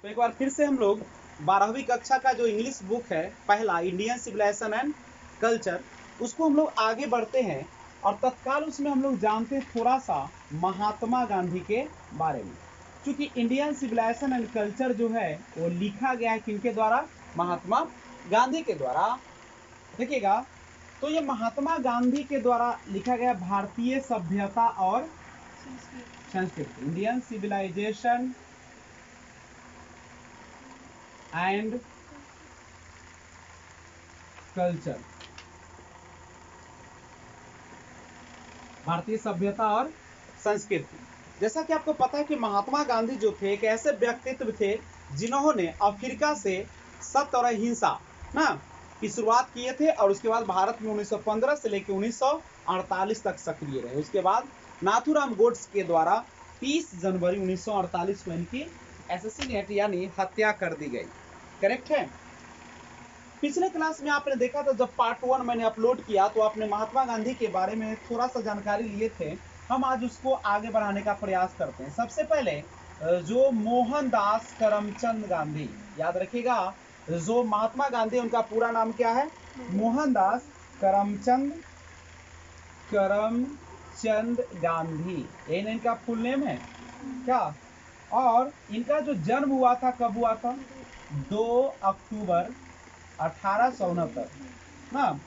तो एक बार फिर से हम लोग 12वीं कक्षा का जो इंग्लिश बुक है पहला इंडियन सिविलाइजेशन एंड कल्चर, उसको हम लोग आगे बढ़ते हैं और तत्काल उसमें हम लोग जानते हैं थोड़ा सा महात्मा गांधी के बारे में। क्योंकि इंडियन सिविलाइजेशन एंड कल्चर जो है वो लिखा गया है किनके द्वारा? महात्मा गांधी के द्वारा। देखिएगा, तो ये महात्मा गांधी के द्वारा लिखा गया भारतीय सभ्यता और संस्कृति, इंडियन सिविलाइजेशन एंड कल्चर, भारतीय सभ्यता और संस्कृति। जैसा कि आपको पता है कि महात्मा गांधी जो थे एक ऐसे व्यक्तित्व थे जिन्होंने अफ्रीका से सत्य और अहिंसा ना की शुरुआत किए थे और उसके बाद भारत में 1915 से लेकर 1948 तक सक्रिय रहे। उसके बाद नाथूराम गोड्से के द्वारा 30 जनवरी 1948 को इनकी असैसिनेट यानी हत्या कर दी गई। करेक्ट है। पिछले क्लास में आपने देखा था जब पार्ट 1 मैंने अपलोड किया तो आपने महात्मा गांधी के बारे में थोड़ा सा जानकारी लिए थे। हम आज उसको आगे बढ़ाने का प्रयास करते हैं। सबसे पहले जो मोहनदास करमचंद गांधी, याद रखिएगा, जो महात्मा गांधी उनका पूरा नाम क्या है? मोहनदास करमचंद गांधी, ये इनका फुल नेम है क्या? और इनका जो जन्म हुआ था कब हुआ था? 2 अक्टूबर 1869 ना।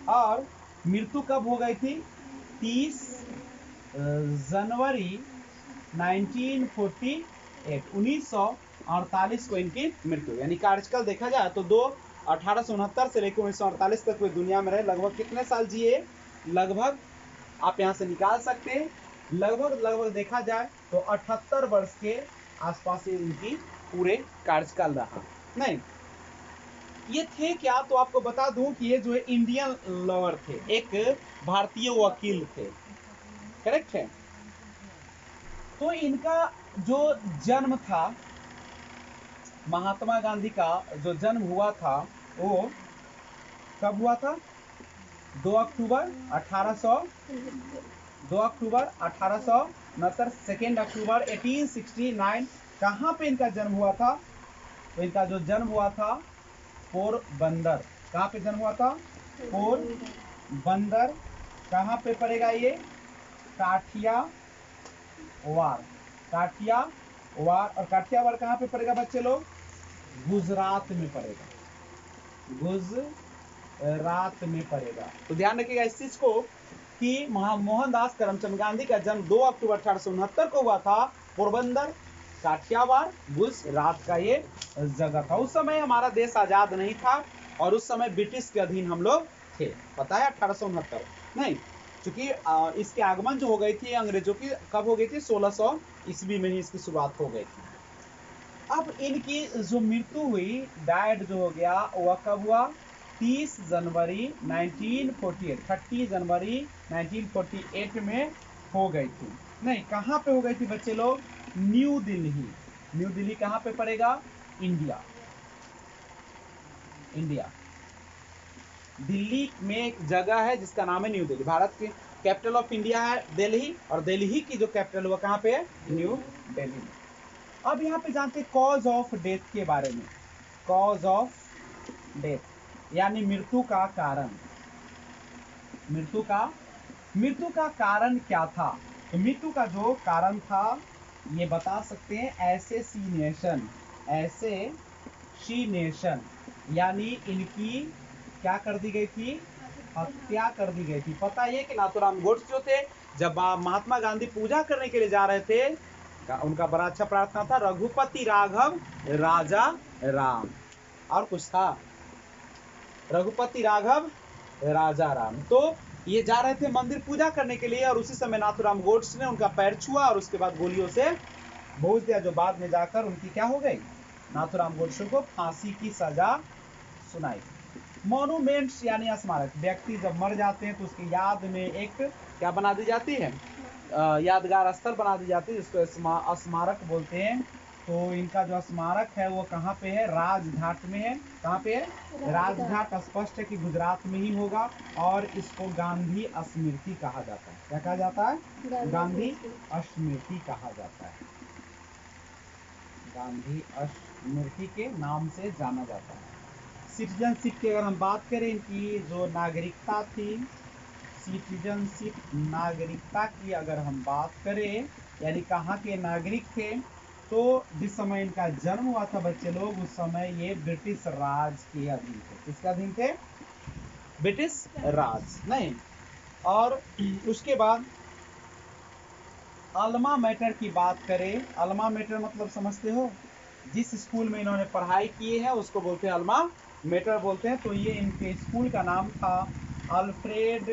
और मृत्यु कब हो गई थी? 30 जनवरी 1948 को इनकी मृत्यु। यानी कार्यकाल देखा जाए तो 1869 से लेकर 1948 तक वे दुनिया में रहे। लगभग कितने साल जिए? लगभग आप यहाँ से निकाल सकते हैं, लगभग देखा जाए तो 78 वर्ष के आसपास इनकी पूरे कार्यकाल रहा। नहीं, ये थे क्या? तो आपको बता दूं कि ये जो है इंडियन लॉयर थे, एक भारतीय वकील थे। करेक्ट है। तो इनका जो जन्म था, महात्मा गांधी का जो जन्म हुआ था वो कब हुआ था? 2 अक्टूबर 1869, 2 अक्टूबर 1869। कहाँ पे इनका जन्म हुआ था? तो इनका जो जन्म हुआ था पोरबंदर। कहाँ पे जन्म हुआ था? पोरबंदर। कहाँ पे पड़ेगा ये? काठियावाड़। और काठियावाड़ कहाँ पे पड़ेगा बच्चे लोग? गुजरात में पड़ेगा, गुजरात में पड़ेगा। तो ध्यान रखिएगा इस चीज को कि मोहनदास करमचंद गांधी का जन्म 2 अक्टूबर 1869 को हुआ था। पोरबंदर, काठियावाड़, गुजरात का ये जगह था। उस समय हमारा देश आजाद नहीं था और उस समय ब्रिटिश के अधीन हम लोग थे। पता है 1869 नहीं, क्योंकि इसके आगमन जो हो गई थी अंग्रेजों की, कब हो गई थी? 1600 ईस्वी में ही इसकी शुरुआत हो गई थी। अब इनकी जो मृत्यु हुई, डायड जो हो गया, वह कब हुआ? 30 जनवरी 1948, 30 जनवरी 1948 में हो गई थी। नहीं, कहाँ पे हो गई थी बच्चे लोग? न्यू दिल्ली। न्यू दिल्ली कहाँ पे पड़ेगा? इंडिया। दिल्ली में एक जगह है जिसका नाम है न्यू दिल्ली। भारत की कैपिटल ऑफ इंडिया है दिल्ली, और दिल्ली की जो कैपिटल हुआ कहाँ पे है? न्यू दिल्ली में। अब यहाँ पे जानते हैं कॉज ऑफ डेथ के बारे में। कॉज ऑफ डेथ यानी मृत्यु का कारण। मृत्यु का कारण क्या था? तो मृत्यु का जो कारण था ये बता सकते हैं, एसेसिनेशन, यानी इनकी क्या कर दी गई थी? हत्या कर दी गई थी। पता है कि नाथूराम गोड्से जो थे, जब महात्मा गांधी पूजा करने के लिए जा रहे थे, उनका बड़ा अच्छा प्रार्थना था, रघुपति राघव राजा राम। और कुछ था? रघुपति राघव राजा राम। तो ये जा रहे थे मंदिर पूजा करने के लिए और उसी समय नाथूराम गोड्से ने उनका पैर छुआ और उसके बाद गोलियों से भूज दिया, जो बाद में जाकर उनकी क्या हो गई? नाथूराम गोड्से को फांसी की सजा सुनाई। मॉन्यूमेंट्स यानी स्मारक, व्यक्ति जब मर जाते हैं तो उसकी याद में एक क्या बना दी जाती है? यादगार स्थल बना दी जाती है, जिसको स्मारक बोलते हैं। तो इनका जो स्मारक है वो कहाँ पे है? राजघाट में है। कहाँ पे है? राजघाट। स्पष्ट है कि गुजरात में ही होगा और इसको गांधी स्मृति कहा जाता है। क्या कहा जाता है? गांधी स्मृति कहा जाता है। गांधी स्मृति के नाम से जाना जाता है। सिटीजनशिप की अगर हम बात करें, इनकी जो नागरिकता थी, सिटीजनशिप नागरिकता की अगर हम बात करें, यानी कहाँ के नागरिक थे, तो जिस समय इनका जन्म हुआ था बच्चे लोग, उस समय ये ब्रिटिश राज के अधीन थे। किसके अधीन थे? ब्रिटिश राज नहीं। और उसके बाद अल्मा मैटर की बात करें, अल्मा मैटर मतलब समझते हो? जिस स्कूल में इन्होंने पढ़ाई की है उसको बोलते हैं अल्मा मैटर बोलते हैं। तो ये इनके स्कूल का नाम था अल्फ्रेड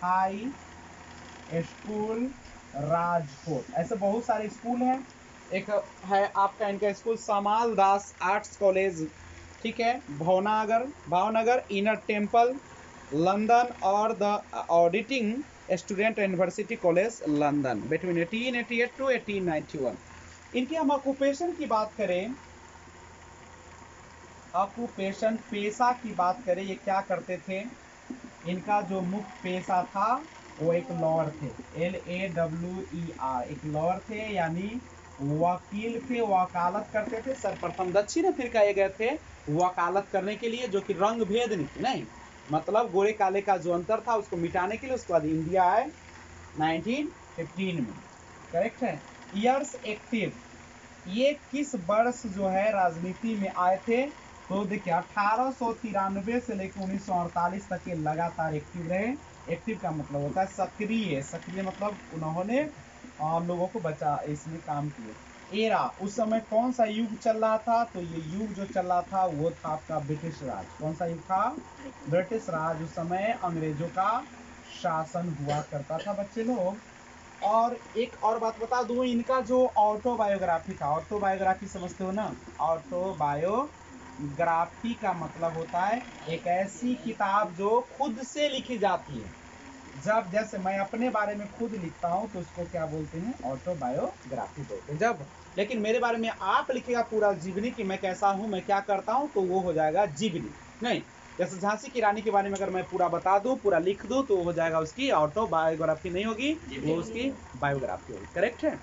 हाई स्कूल राजकोट। ऐसे बहुत सारे स्कूल हैं। एक है आपका इनका स्कूल समाल दास आर्ट्स कॉलेज, ठीक है, भावनगर इनर टेम्पल लंदन, और the auditing student university college London between 1888 to 1891। इनके हम ऑक्यूपेशन की बात करें, ऑक्यूपेशन पेशा की बात करें, ये क्या करते थे? इनका जो मुख्य पेशा था वो एक लॉयर थे, LAWER, एक लॉयर थे, यानी वकील थे, वकालत करते थे। सर्वप्रथम दक्षिण अफ्रीका ये गए थे वकालत करने के लिए, जो कि रंग भेद नहीं, मतलब गोरे काले का जो अंतर था उसको मिटाने के लिए। उसके बाद इंडिया आए 1915 में, करेक्ट है। ईयर्स एक्टिव, ये किस वर्ष जो है राजनीति में आए थे? तो देखिए 1893 से लेकर 1948 तक ये लगातार एक्टिव रहे। एक्टिव का मतलब होता है सक्रिय, सक्रिय मतलब उन्होंने लोगों को बचा इसमें काम किए। एरा, उस समय कौन सा युग चल रहा था? तो ये युग जो चल रहा था वो था आपका ब्रिटिश राज। कौन सा युग था? ब्रिटिश राज। उस समय अंग्रेजों का शासन हुआ करता था बच्चे लोग। और एक और बात बता दूं, इनका जो ऑटोबायोग्राफी था, ऑटोबायोग्राफी समझते हो ना? ऑटोबायोग्राफी का मतलब होता है एक ऐसी किताब जो खुद से लिखी जाती है। जब जैसे मैं अपने बारे में खुद लिखता हूं तो उसको क्या बोलते हैं? ऑटोबायोग्राफी बोलते हैं। जब लेकिन मेरे बारे में आप लिखेगा पूरा जीवनी कि मैं कैसा हूं, मैं क्या करता हूं, तो वो हो जाएगा जीवनी। नहीं, जैसे झांसी की रानी के बारे में अगर मैं पूरा बता दूं, पूरा लिख दूं, तो हो जाएगा उसकी ऑटोबायोग्राफी नहीं होगी, वो उसकी बायोग्राफी होगी। करेक्ट है।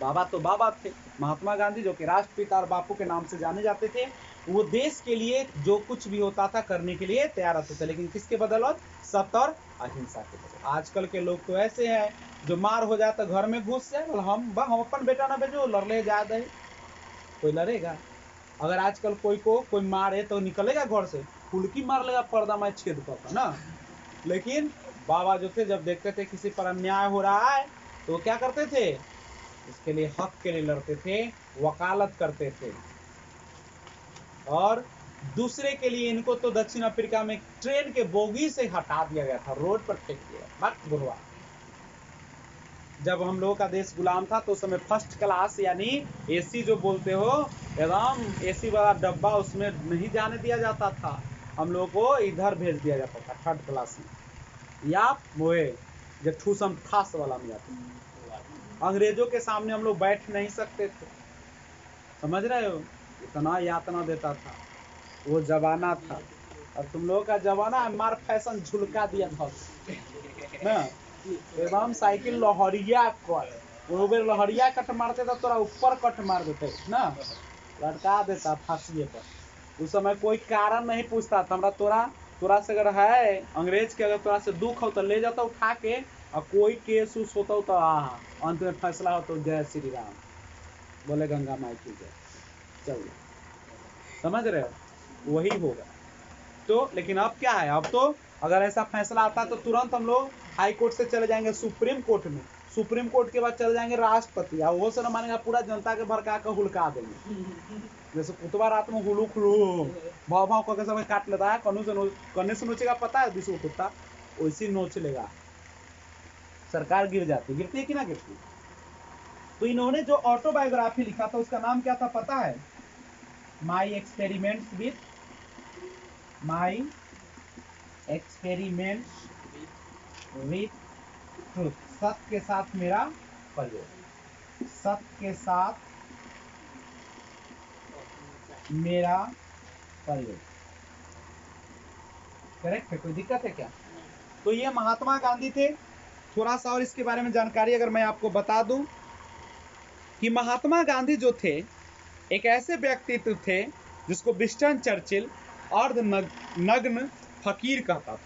बाबा तो बाबा थे, महात्मा गांधी जो कि राष्ट्रपिता और बापू के नाम से जाने जाते थे। वो देश के लिए जो कुछ भी होता था करने के लिए तैयार रहते थे, लेकिन किसके बदौलत? सत्य और अहिंसा के बदौलत। आजकल के लोग तो ऐसे हैं जो मार हो जाए तो घर में घुस जाए, बोले हम अपन बेटा ना बेचो, लड़ले जा दे। कोई लड़ेगा? अगर आजकल कोई मारे तो निकलेगा घर से, फुलकी मार लेगा, पर्दा में छेद करता ना। लेकिन बाबा जो थे, जब देखते थे किसी पर अन्याय हो रहा है तो क्या करते थे? उसके लिए, हक के लिए लड़ते थे, वकालत करते थे। और दूसरे के लिए इनको तो दक्षिण अफ्रीका में ट्रेन के बोगी से हटा दिया गया था, रोड पर फेंक दिया मत बुलवा। जब हम लोगों का देश गुलाम था तो उस समय फर्स्ट क्लास यानी एसी जो बोलते हो, एकदम एसी वाला डब्बा, उसमें नहीं जाने दिया जाता था। हम लोगों को इधर भेज दिया जाता था थर्ड क्लास में, या मोए जो ठूसम ठास वाला में जाते थे। अंग्रेजों के सामने हम लोग बैठ नहीं सकते थे, समझ रहे हो? इतना यातना देता था, वो जमाना था। और तुम लोगों का जमाना मार फैशन झुलका दिया था ना, एकदम साइकिल लहरिया कट, वो बेर लहरिया कट मारते था, तोरा ऊपर कट मार देते ना, लटका देता फांसी पर। उस समय कोई कारण नहीं पूछता था। हमरा तोरा से अगर है अंग्रेज के, अगर तोरा से दुख हो तो ले जाता उठा के, और कोई केस उस होता तो अंत में फैसला हो तो जय श्री राम, बोले गंगा माई की जय, चल। समझ रहे हो? वही होगा। तो लेकिन अब क्या है, अब तो अगर ऐसा फैसला आता है तो तुरंत हम लोग हाई कोर्ट से चले जाएंगे सुप्रीम कोर्ट में, सुप्रीम कोर्ट के बाद चले जाएंगे राष्ट्रपति, और वो से न मानेगा पूरा जनता के भड़का कर हुलका देंगे। जैसे कुतवा रात में हुलू खुलू भाव भाव करके समय काट लेता है, कन्ने से नोचेगा पता है दूसरे कुत्ता, वैसे नोच लेगा, सरकार गिर जाती, गिरती है कि ना गिरती? तो इन्होंने जो ऑटोबायोग्राफी लिखा था उसका नाम क्या था पता है? माई एक्सपेरिमेंट्स विथ ट्रूथ, सत्य के साथ मेरा प्रयोग, सत्य के साथ मेरा प्रयोग। करेक्ट है? कोई दिक्कत है क्या? तो ये महात्मा गांधी थे। थोड़ा सा और इसके बारे में जानकारी अगर मैं आपको बता दूं, कि महात्मा गांधी जो थे एक ऐसे व्यक्तित्व थे जिसको विंस्टन चर्चिल अर्धनग्न फकीर कहता था।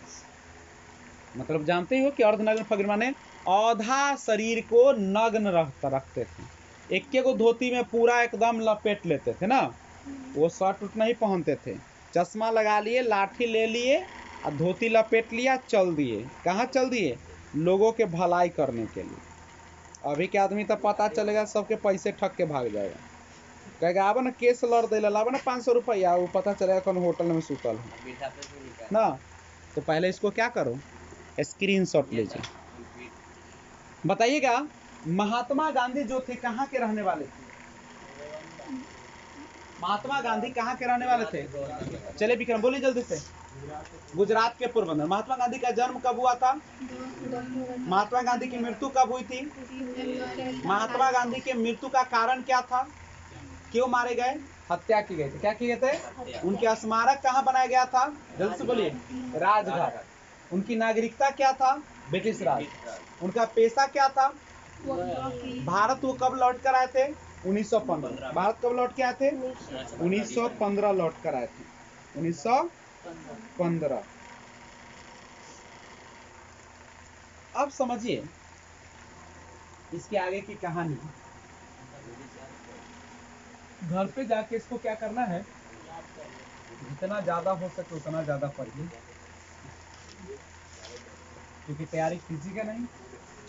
मतलब जानते ही हो कि अर्धनग्न फकीर माने आधा शरीर को नग्न रखते थे, एक को धोती में पूरा एकदम लपेट लेते थे ना, वो शर्ट उट नहीं पहनते थे, चश्मा लगा लिए, लाठी ले लिए और धोती लपेट लिया, चल दिए। कहाँ चल दिए? लोगों के भलाई करने के लिए। अभी के आदमी तो पता चलेगा सबके पैसे ठग के भाग जाएगा, कहेगा आबो ना केस लड़ दे, लाबो ना 500 रुपया, वो पता चलेगा कौन होटल में सुतल है ना। तो पहले इसको क्या करो, स्क्रीनशॉट लीजिए। बताइएगा महात्मा गांधी जो थे कहाँ के रहने वाले थे? महात्मा गांधी कहाँ के रहने वाले थे? चले विक्रम बोलिए जल्दी से। गुजरात के पोरबंदर। महात्मा गांधी का जन्म कब हुआ था? महात्मा गांधी की मृत्यु कब हुई थी? महात्मा गांधी के मृत्यु का कारण क्या था? क्यों मारे गए? हत्या की गई थी। क्या किए थे? उनके स्मारक कहाँ बनाया गया था? जल्दी से बोलिए। राजघाट। उनकी नागरिकता क्या था? ब्रिटिश राज। उनका पेशा क्या था? भारत वो कब लौट कर आए थे? 1915। भारत कब लौट के आए थे? 1915 लौट कर आए थे। 1915। अब समझिए इसके आगे की कहानी। घर पे जाके इसको क्या करना है, जितना ज्यादा हो सके उतना ज्यादा पढ़िए, क्योंकि तैयारी कीजिएगा नहीं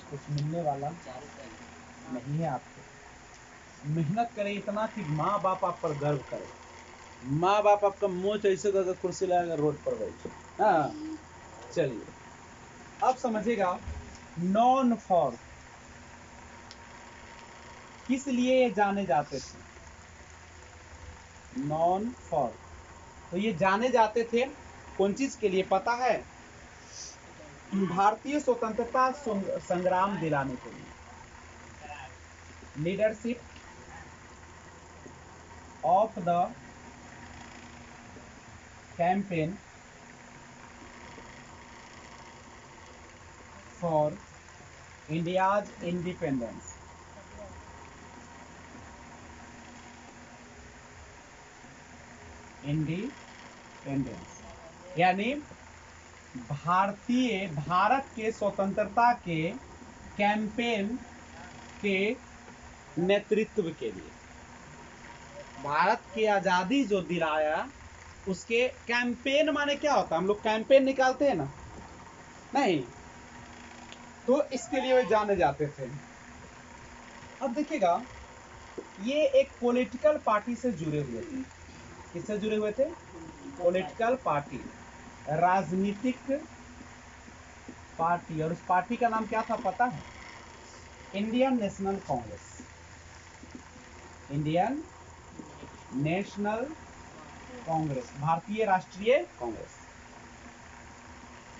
कुछ मिलने वाला नहीं है आपको। मेहनत करें इतना कि माँ बाप आप पर गर्व करे, माँ बाप आपका मोच ऐसे करके कुर्सी लगाकर रोड पर बैठे। हाँ चलिए अब समझिएगा नॉन फॉर किस लिए जाने जाते थे? नॉन फॉर, तो ये जाने जाते थे कौन चीज के लिए पता है? भारतीय स्वतंत्रता संग्राम दिलाने के लिए। Leadership of the campaign for India's independence. Independence यानी भारत के स्वतंत्रता के कैंपेन के नेतृत्व के लिए। भारत की आजादी जो दिलाया उसके कैंपेन माने क्या होता है? हम लोग कैंपेन निकालते हैं ना, नहीं, तो इसके लिए वे जाने जाते थे। अब देखिएगा ये एक पॉलिटिकल पार्टी से जुड़े हुए थे। किससे जुड़े हुए थे? पॉलिटिकल पार्टी, राजनीतिक पार्टी। और उस पार्टी का नाम क्या था पता है? Indian national Congress. Indian national Congress, भारतीय राष्ट्रीय कांग्रेस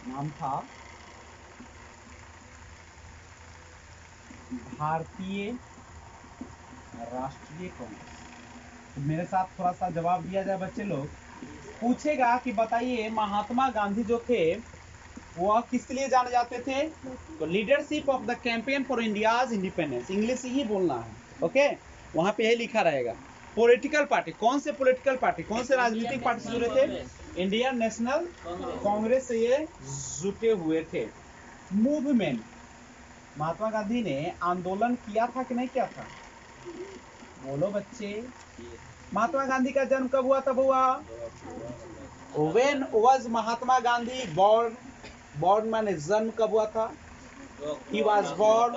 नाम था। भारतीय राष्ट्रीय कांग्रेस। तो मेरे साथ थोड़ा सा जवाब दिया जाए बच्चे लोग। पूछेगा कि बताइए महात्मा गांधी जो थे वो किस लिए जाने जाते थे? तो leadership of the campaign for India's independence, English ही बोलना है, ओके? वहां पे यही लिखा रहेगा। पॉलिटिकल पार्टी, कौन से पॉलिटिकल पार्टी, कौन से राजनीतिक पार्टी से जुड़े थे? इंडियन नेशनल कांग्रेस से ये जुटे हुए थे। मूवमेंट, महात्मा गांधी ने आंदोलन किया था कि नहीं किया था? बोलो बच्चे। महात्मा गांधी का जन्म कब हुआ था बुआ? When was Mahatma Gandhi born? Born माने जन्म कब हुआ था? He was born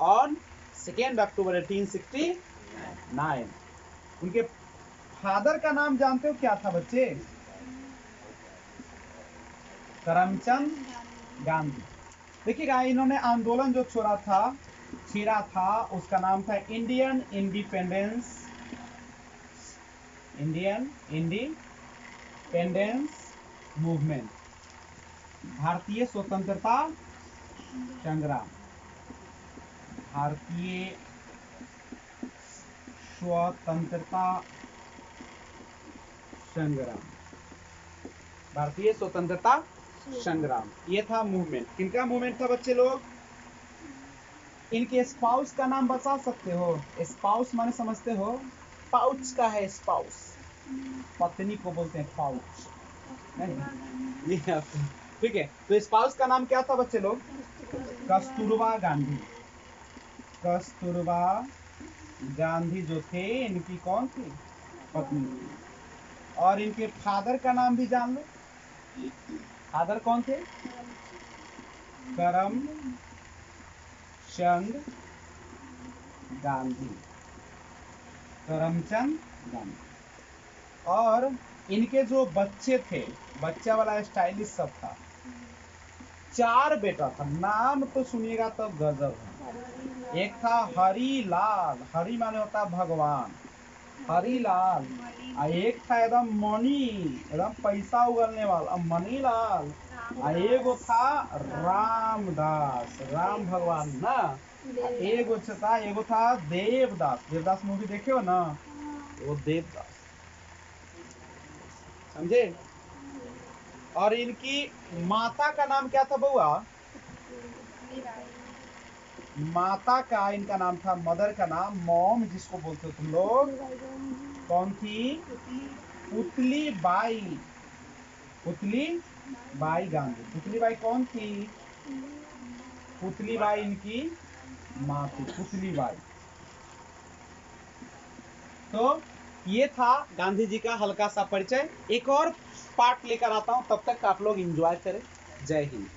on 2 अक्टूबर 1869। उनके फादर का नाम जानते हो क्या था बच्चे? करमचंद गांधी। देखिएगा इन्होंने आंदोलन जो छेड़ा था उसका नाम था इंडियन इंडिपेंडेंस मूवमेंट, भारतीय स्वतंत्रता संग्राम। भारतीय स्वतंत्रता संग्राम, भारतीय स्वतंत्रता संग्राम, ये था मूवमेंट। किनका मूवमेंट था बच्चे लोग? इनके स्पाउस का नाम बता सकते हो? स्पाउस माने समझते हो? पाउच का है स्पाउस, पत्नी को बोलते हैं पाउच। नहीं ठीक है, तो स्पाउस का नाम क्या था बच्चे लोग? कस्तूरबा गांधी। कस्तूरबा गांधी जो थे, इनकी कौन थी? पत्नी थी। और इनके फादर का नाम भी जान लो। फादर कौन थे? करम चंद गांधी। करमचंद गांधी। और इनके जो बच्चे थे, बच्चा वाला स्टाइलिश सब था। 4 बेटा था, नाम तो सुनिएगा तो गजब है। एक था हरिलाल, हरि माने होता भगवान, हरिलाल। एक था एकदम मणि, एकदम पैसा उगलने वाला मणिलाल। एगो था रामदास, राम भगवान ना। एगो था देवदास, देवदास मूवी देखे हो ना, वो देवदास, समझे? और इनकी माता का नाम क्या था बउआ? माता का इनका नाम था, मदर का नाम मॉम जिसको बोलते हो तुम लोग, कौन थी? पुतली बाई। पुतली बाई गांधी। पुतली बाई कौन थी? पुतली बाई इनकी माँ थी, पुतली बाई। तो ये था गांधी जी का हल्का सा परिचय। एक और पार्ट लेकर आता हूं, तब तक आप लोग एंजॉय करें। जय हिंद।